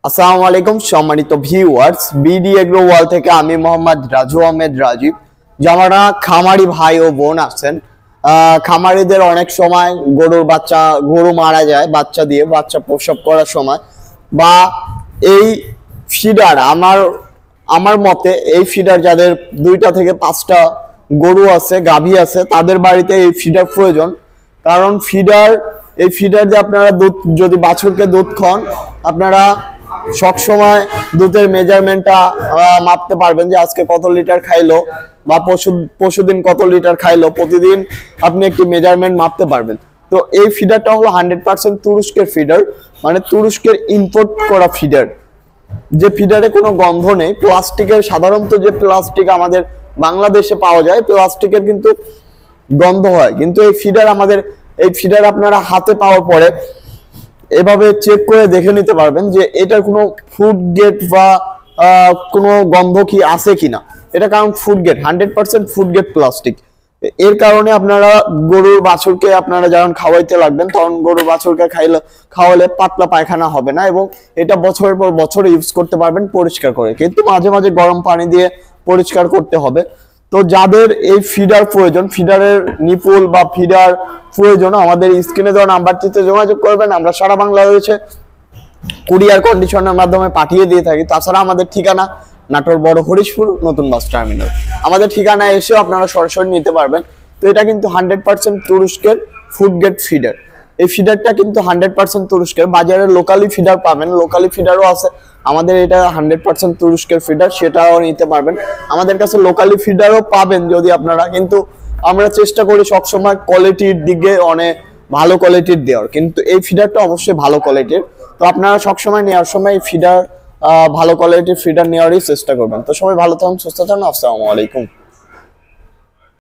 আসসালামু আলাইকুম সম্মানিত ভিউয়ার্স, বিডি এগ্রো ওয়ার্ল্ড থেকে আমি মোহাম্মদ রাজু আহমেদ রাজীব। যারা খামারি ভাই ও বোন আছেন, খামারিদের অনেক সময় গরু মারা যায় বাচ্চা প্রসব করার সময়, বা এই ফিডার আমার মতে এই ফিডার যাদের 2টা থেকে 5টা গরু আছে, গাভী আছে, তাদের বাড়িতে এই ফিডার প্রয়োজন। কারণ এই ফিডার দিয়ে আপনারা যদি বাছুরকে দুধ খান, আপনারা সবসময় দুধের মেজারমেন্টটা মাপতে পারবেন যে আজকে কত লিটার খাইলো বা পরশুদিন কত লিটার খাইলো। প্রতিদিন আপনি একটি মেজারমেন্ট মাপতে পারবেন। তো এই ফিডারটা হলো 100% তুরস্কের ফিডার, মানে তুরস্কের ইম্পোর্ট করা ফিডার। যে ফিডারে কোনো গন্ধ নেই। প্লাস্টিকের, সাধারণত যে প্লাস্টিক আমাদের বাংলাদেশে পাওয়া যায়, প্লাস্টিকের কিন্তু গন্ধ হয়। কিন্তু এই ফিডার আপনারা হাতে পাওয়ার পরে এভাবে চেক করে দেখে নিতে পারবেন যে এটার কোনো ফুড গেট বা কোনো গন্ধ কি আছে কিনা। এটা কারণ food gate, 100% food gate plastic. এর কারণে আপনারা গরুর বাছুরকে আপনারা যখন খাওয়াইতে লাগবেন, তখন গরুর বাছুরকে খাওয়ালে পাতলা পায়খানা হবে না, এবং এটা বছরের পর বছর ইউজ করতে পারবেন পরিষ্কার করে। কিন্তু মাঝে মাঝে গরম পানি দিয়ে পরিষ্কার করতে হবে। তো যাদের এই ফিডার প্রয়োজন, ফিডারের নিপুল বা ফিডার প্রয়োজন, আমাদের স্ক্রিনে দেওয়া নাম্বারটিতে যোগাযোগ করবেন। আমরা সারা বাংলাদেশে কুরিয়ার কন্ডিশনের মাধ্যমে পাঠিয়ে দিয়ে থাকি। তাছাড়া আমাদের ঠিকানা নাটোর বড় হরিশপুর নতুন বাস টার্মিনাল। আমাদের ঠিকানায় এসেও আপনারা সরাসরি নিতে পারবেন। তো এটা কিন্তু 100% তুরস্কের ফুড গেট ফিডার। এই ফিডারটা কিন্তু 100% তুরস্কের। বাজারে লোকালি ফিডার পাবেন, লোকালি ফিডারও আছে। আমাদের এটা 100% তুরস্কের ফিডার, সেটাও নিতে পারবেন। আমাদের কাছে লোকালি ফিডারও পাবেন যদি আপনারা, কিন্তু আমরা চেষ্টা করি সবসময় কোয়ালিটির দিকে অনেক ভালো কোয়ালিটির দেওয়ার। কিন্তু এই ফিডারটা অবশ্যই ভালো কোয়ালিটির। তো আপনারা সবসময় নেওয়ার সময় ফিডার ভালো কোয়ালিটির ফিডার নেওয়ারই চেষ্টা করবেন। তো সবাই ভালো থাকুন, সুস্থ থাকুন। আসসালামু আলাইকুম।